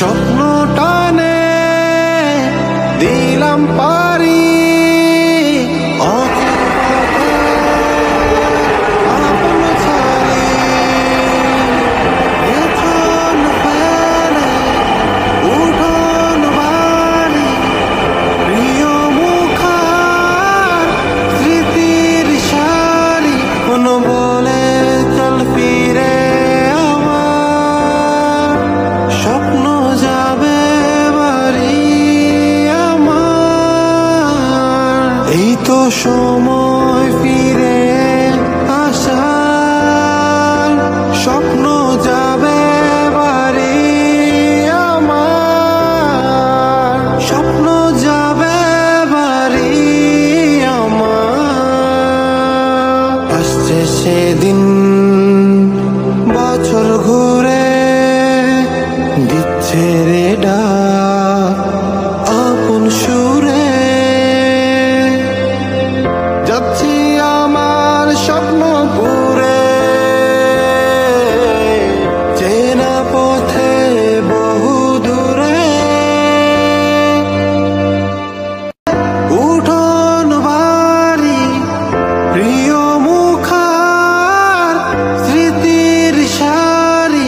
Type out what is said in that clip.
স্বপ্ন টানে দিলাম পারি এই তো সময় ফিরে আসার স্বপ্ন যাবে বাড়ি আমার স্বপ্ন যাবে বাড়ি আমার আসছে সেদিন বছর ঘুরে দিচ্ছে রে ডাক আপন সুরে যাচ্ছি আমার স্বপ্ন পুরে চেনা পথে বহু দূরে উঠোন বাড়ি প্রিয় মুখার স্মৃতির সারি